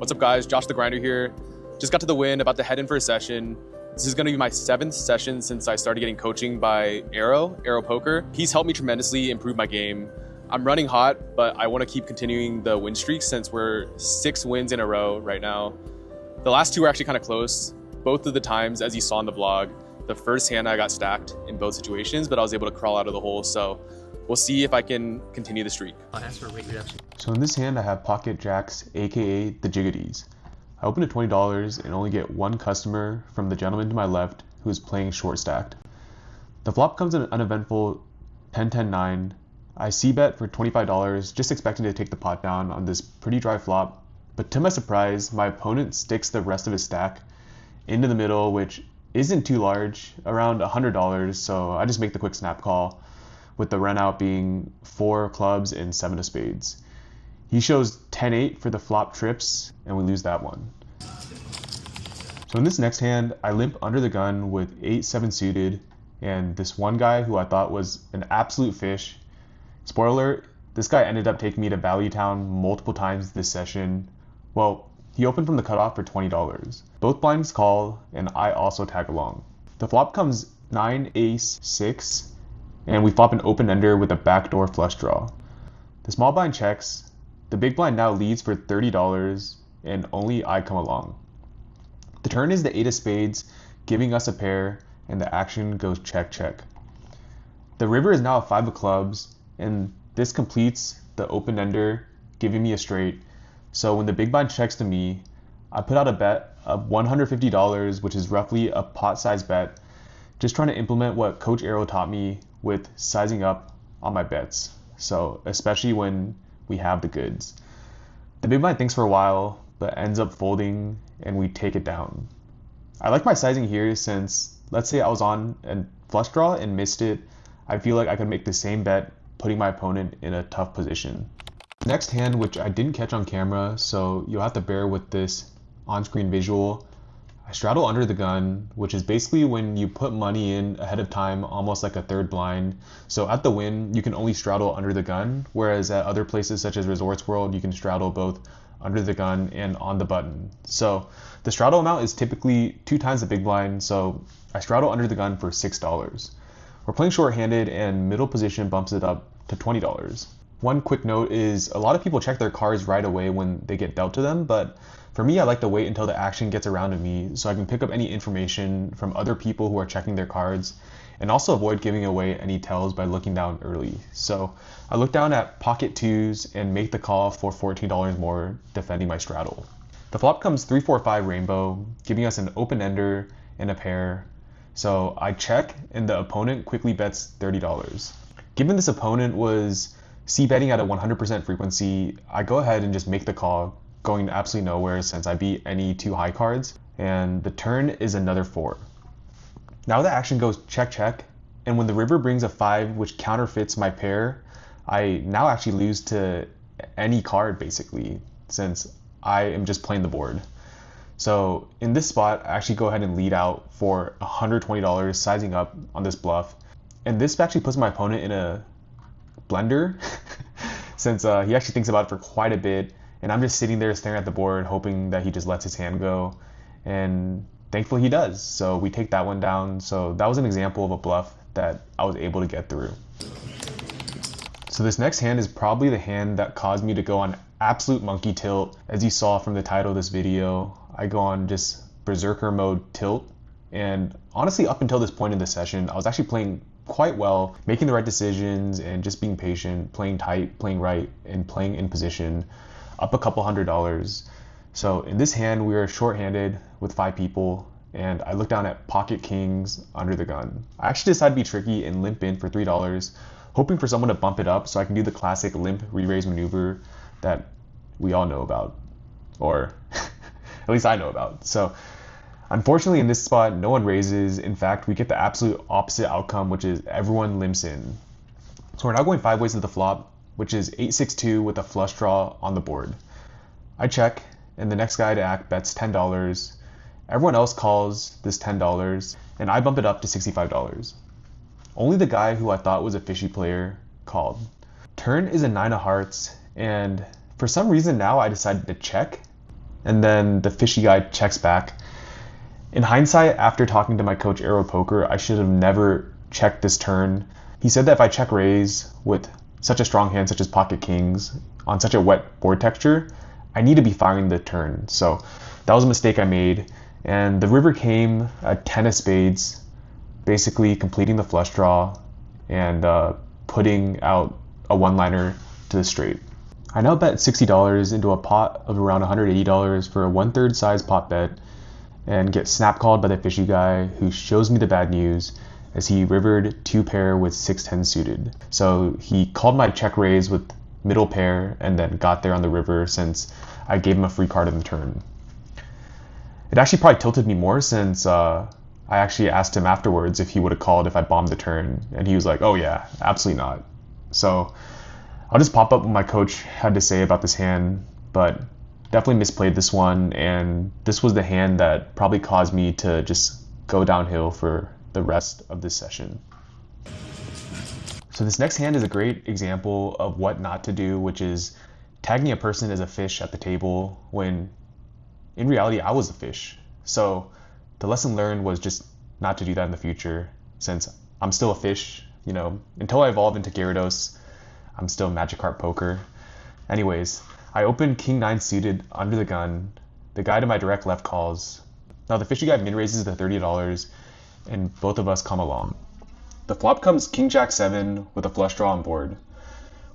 What's up guys, Josh the Grinder here. Just got to the Wynn, about to head in for a session. This is gonna be my 7th session since I started getting coaching by Arrow Poker. He's helped me tremendously improve my game. I'm running hot, but I wanna keep continuing the win streak since we're 6 wins in a row right now. The last 2 are actually kind of close. Both of the times, as you saw in the vlog, the first hand I got stacked in both situations, but I was able to crawl out of the hole. So we'll see if I can continue the streak. I'll ask for a rate reduction. So in this hand, I have pocket jacks, aka the Jiggities. I opened at $20 and only get 1 customer from the gentleman to my left who is playing short stacked. The flop comes in an uneventful 10-10-9. I c-bet for $25, just expecting to take the pot down on this pretty dry flop, but to my surprise, my opponent sticks the rest of his stack into the middle, which isn't too large, around $100, so I just make the quick snap call, with the run out being 4 clubs and 7 of spades. He shows 10-8 for the flop trips, and we lose that one. So in this next hand, I limp under the gun with 8-7 suited, and this one guy who I thought was an absolute fish. Spoiler alert, this guy ended up taking me to Value Town multiple times this session. Well, he opened from the cutoff for $20. Both blinds call, and I also tag along. The flop comes 9 ace 6, and we flop an open ender with a backdoor flush draw. The small blind checks. The big blind now leads for $30, and only I come along. The turn is the 8 of spades, giving us a pair, and the action goes check check. The river is now a 5 of clubs, and this completes the open ender, giving me a straight. So when the big blind checks to me, I put out a bet of $150, which is roughly a pot-sized bet, just trying to implement what Coach Arrow taught me with sizing up on my bets. So especially when we have the goods. The big blind thinks for a while, but ends up folding, and we take it down. I like my sizing here since, let's say I was on a flush draw and missed it, I feel like I could make the same bet, putting my opponent in a tough position. Next hand, which I didn't catch on camera, so you'll have to bear with this on-screen visual. I straddle under the gun, which is basically when you put money in ahead of time, almost like a third blind. So at the Wynn, you can only straddle under the gun, whereas at other places such as Resorts World, you can straddle both under the gun and on the button. So the straddle amount is typically 2 times the big blind, so I straddle under the gun for $6. We're playing short-handed, and middle position bumps it up to $20. One quick note is a lot of people check their cards right away when they get dealt to them, but for me, I like to wait until the action gets around to me so I can pick up any information from other people who are checking their cards, and also avoid giving away any tells by looking down early. So I look down at pocket 2s and make the call for $14 more, defending my straddle. The flop comes 3-4-5 rainbow, giving us an open ender and a pair. So I check, and the opponent quickly bets $30. Given this opponent was c-betting at a 100% frequency, I go ahead and just make the call, going absolutely nowhere since I beat any 2 high cards, and the turn is another 4. Now the action goes check check, and when the river brings a 5 which counterfeits my pair, I now actually lose to any card basically, since I am just playing the board. So in this spot, I actually go ahead and lead out for $120, sizing up on this bluff, and this actually puts my opponent in a blender since he actually thinks about it for quite a bit, and I'm just sitting there staring at the board hoping that he just lets his hand go, and thankfully he does. So we take that one down. So that was an example of a bluff that I was able to get through. So this next hand is probably the hand that caused me to go on absolute monkey tilt. As you saw from the title of this video, I go on just berserker mode tilt, and honestly up until this point in the session I was actually playing quite well, making the right decisions and just being patient, playing tight, playing right, and playing in position, up a couple $100. So in this hand, we were short-handed with 5 people, and I looked down at pocket kings under the gun. I actually decided to be tricky and limp in for $3, hoping for someone to bump it up so I can do the classic limp re-raise maneuver that we all know about, or at least I know about. So unfortunately, in this spot, no one raises. In fact, we get the absolute opposite outcome, which is everyone limps in. So we're now going 5 ways to the flop, which is 8-6-2 with a flush draw on the board. I check, and the next guy to act bets $10. Everyone else calls this $10, and I bump it up to $65. Only the guy who I thought was a fishy player called. Turn is a 9 of hearts, and for some reason now I decided to check, and then the fishy guy checks back. In hindsight, after talking to my coach Arrow Poker, I should have never checked this turn. He said that if I check raise with such a strong hand such as pocket kings on such a wet board texture, I need to be firing the turn. So that was a mistake I made. And the river came at 10 of spades, basically completing the flush draw and putting out a one-liner to the straight. I now bet $60 into a pot of around $180 for a 1/3 size pot bet and get snap called by the fishy guy, who shows me the bad news as he rivered 2-pair with 6-10 suited. So he called my check raise with middle pair and then got there on the river since I gave him a free card in the turn. It actually probably tilted me more since I actually asked him afterwards if he would have called if I bombed the turn, and he was like, oh yeah, absolutely not. So I'll just pop up what my coach had to say about this hand, but definitely misplayed this one, and this was the hand that probably caused me to just go downhill for the rest of this session. So this next hand is a great example of what not to do, which is tagging a person as a fish at the table when in reality I was the fish. So the lesson learned was just not to do that in the future, since I'm still a fish, until I evolve into Gyarados, I'm still Magikarp Poker. Anyways, I opened King 9 suited under the gun. The guy to my direct left calls. Now the fishy guy min raises the $30 and both of us come along. The flop comes King Jack 7 with a flush draw on board.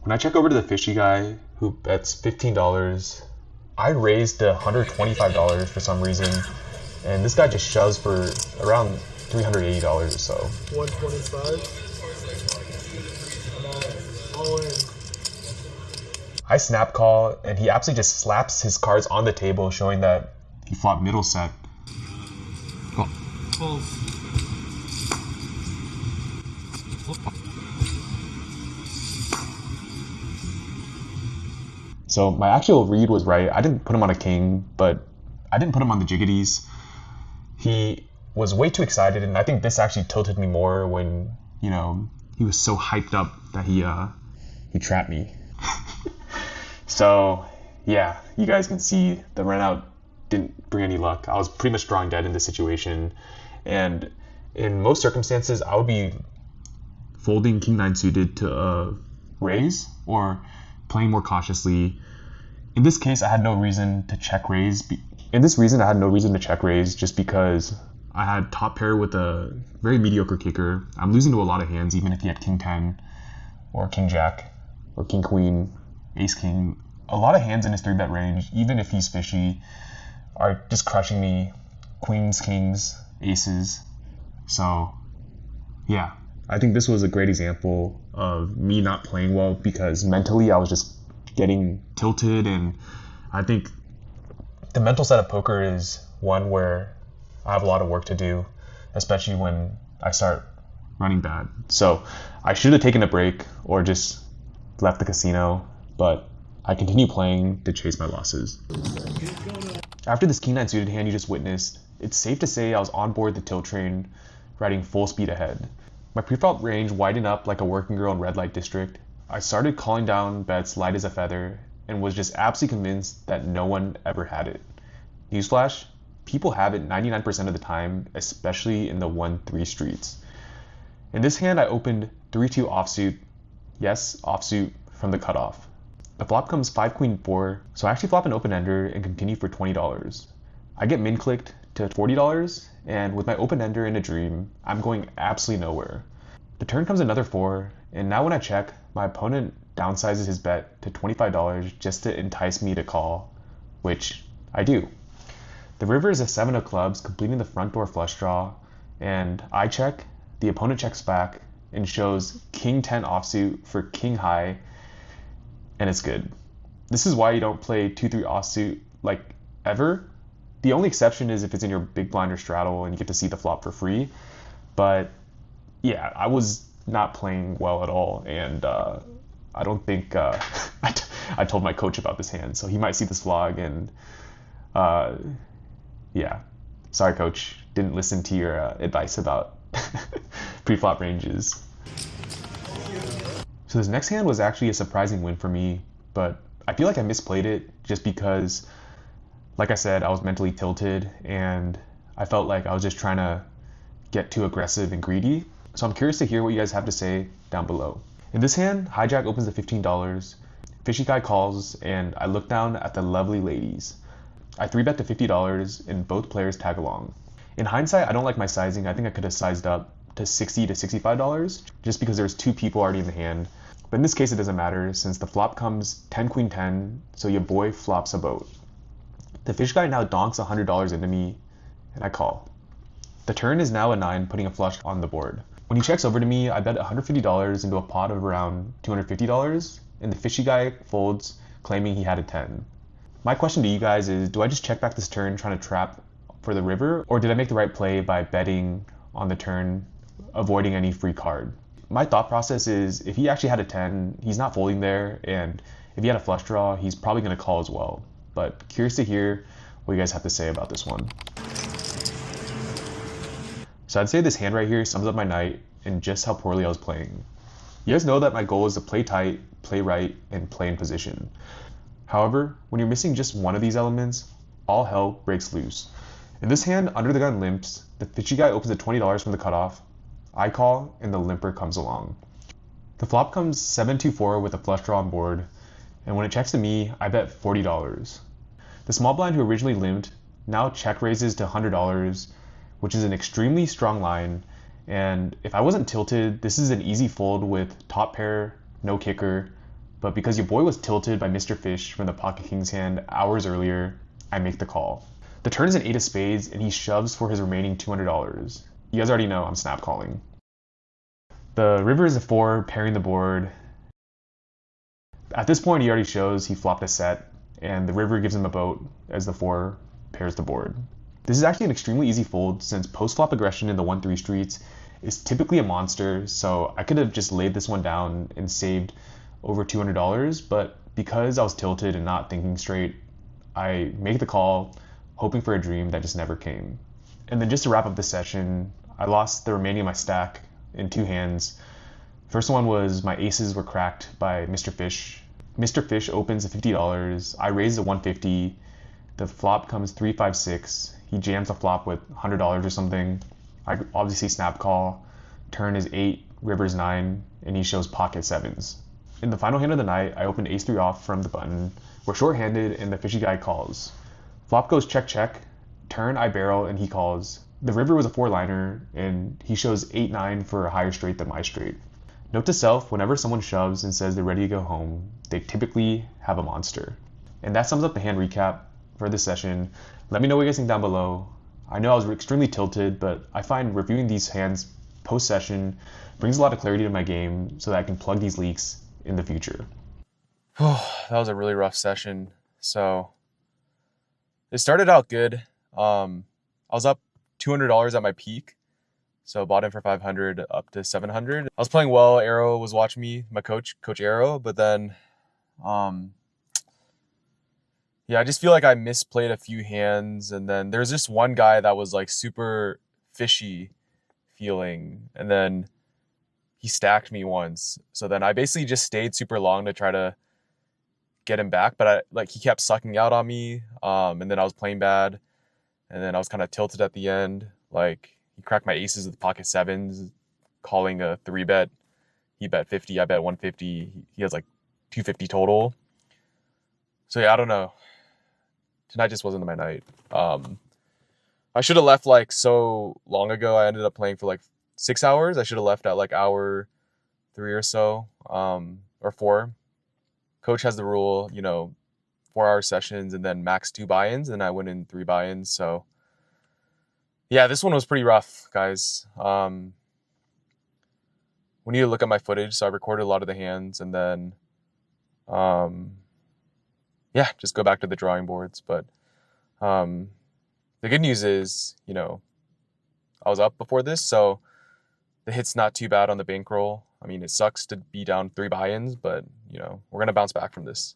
When I check over to the fishy guy who bets $15, I raised to $125 for some reason, and this guy just shoves for around $380 or so. 125. All in. I snap call, and he absolutely just slaps his cards on the table, showing that he flopped middle set. False. So my actual read was right. I didn't put him on a king, but I didn't put him on the Jiggities. He was way too excited, and I think this actually tilted me more when, he was so hyped up that he trapped me. So yeah, you guys can see the run out didn't bring any luck. I was pretty much drawing dead in this situation, and in most circumstances I would be folding King 9 suited to raise or playing more cautiously. In this case, I had no reason to check raise. Just because I had top pair with a very mediocre kicker. I'm losing to a lot of hands, even if he had King 10 or King Jack or King Queen, Ace King. A lot of hands in his 3-bet range, even if he's fishy, are just crushing me. Queens, kings, aces. So yeah, I think this was a great example of me not playing well because mentally I was just getting tilted, and I think the mental side of poker is one where I have a lot of work to do, especially when I start running bad. So I should have taken a break or just left the casino, but I continue playing to chase my losses. After this King 9 suited hand you just witnessed, it's safe to say I was on board the tilt train, riding full speed ahead. My preflop range widened up like a working girl in red light district. I started calling down bets light as a feather and was just absolutely convinced that no one ever had it. Newsflash, people have it 99% of the time, especially in the 1-3 streets. In this hand I opened 3-2 offsuit, yes, offsuit from the cutoff. The flop comes 5 queen 4, so I actually flop an open ender and continue for $20. I get min clicked to $40, and with my open ender in a dream, I'm going absolutely nowhere. The turn comes another 4, and now when I check, my opponent downsizes his bet to $25 just to entice me to call, which I do. The river is a 7 of clubs, completing the front door flush draw, and I check, the opponent checks back, and shows King 10 offsuit for King high, and it's good. This is why you don't play 2-3 offsuit like ever. The only exception is if it's in your big blind or straddle and you get to see the flop for free. But yeah, I was not playing well at all, and I don't think I told my coach about this hand, so he might see this vlog, and yeah, sorry coach, didn't listen to your advice about pre-flop ranges. So this next hand was actually a surprising win for me, but I feel like I misplayed it just because Like I said, I was mentally tilted and I felt like I was just trying to get too aggressive and greedy. So I'm curious to hear what you guys have to say down below. In this hand, hijack opens to $15. Fishy guy calls and I look down at the lovely ladies. I 3-bet to $50 and both players tag along. In hindsight, I don't like my sizing. I think I could have sized up to $60 to $65 just because there's 2 people already in the hand. But in this case, it doesn't matter since the flop comes 10 queen 10, so your boy flops a boat. The fish guy now donks $100 into me and I call. The turn is now a 9, putting a flush on the board. When he checks over to me, I bet $150 into a pot of around $250 and the fishy guy folds, claiming he had a 10. My question to you guys is, do I just check back this turn trying to trap for the river, or did I make the right play by betting on the turn, avoiding any free card? My thought process is, if he actually had a 10, he's not folding there, and if he had a flush draw, he's probably going to call as well. But curious to hear what you guys have to say about this one. So I'd say this hand right here sums up my night and just how poorly I was playing. You guys know that my goal is to play tight, play right, and play in position. However, when you're missing just one of these elements, all hell breaks loose. In this hand, under the gun limps, the fishy guy opens at $20 from the cutoff, I call, and the limper comes along. The flop comes 7-2-4 with a flush draw on board, and when it checks to me, I bet $40. The small blind who originally limped now check raises to $100, which is an extremely strong line, and if I wasn't tilted, this is an easy fold with top pair, no kicker, but because your boy was tilted by Mr. Fish from the pocket king's hand hours earlier, I make the call. The turn is an 8 of spades and he shoves for his remaining $200. You guys already know I'm snap calling. The river is a 4, pairing the board. At this point he already shows he flopped a set and the river gives him a boat as the 4 pairs the board. This is actually an extremely easy fold since post-flop aggression in the 1-3 streets is typically a monster, so I could have just laid this one down and saved over $200, but because I was tilted and not thinking straight, I make the call, hoping for a dream that just never came. And then just to wrap up this session, I lost the remaining of my stack in 2 hands. First one was my aces were cracked by Mr. Fish. Mr. Fish opens at $50, I raise to $150, the flop comes 3-5-6, he jams the flop with $100 or something. I obviously snap call, turn is 8, river's 9, and he shows pocket 7s. In the final hand of the night, I opened ace-3 off from the button. We're short-handed and the fishy guy calls. Flop goes check-check, turn I barrel and he calls. The river was a 4-liner and he shows 8-9 for a higher straight than my straight. Note to self, whenever someone shoves and says they're ready to go home, they typically have a monster. And that sums up the hand recap for this session. Let me know what you guys think down below. I know I was extremely tilted, but I find reviewing these hands post-session brings a lot of clarity to my game so that I can plug these leaks in the future. That was a really rough session. So it started out good. I was up $200 at my peak. So bought in for 500 up to 700. I was playing well. Arrow was watching me, my coach Arrow, but then yeah, I just feel like I misplayed a few hands, and then there's just one guy that was like super fishy feeling, and then he stacked me once. So then I basically just stayed super long to try to get him back, but he kept sucking out on me, and then I was playing bad, and then I was kind of tilted at the end. Like, he cracked my aces with pocket 7s, calling a 3-bet. He bet 50, I bet 150. He has like 250 total. So yeah, I don't know. Tonight just wasn't my night. I should have left like so long ago. I ended up playing for like 6 hours. I should have left at like hour 3 or so, or 4. Coach has the rule, 4-hour sessions and then max 2 buy-ins, and I went in 3 buy-ins. So yeah, this one was pretty rough, guys. We need to look at my footage. So I recorded a lot of the hands, and then yeah, just go back to the drawing boards. But the good news is, I was up before this, so the hit's not too bad on the bankroll. I mean, it sucks to be down 3 buy-ins, but we're gonna bounce back from this.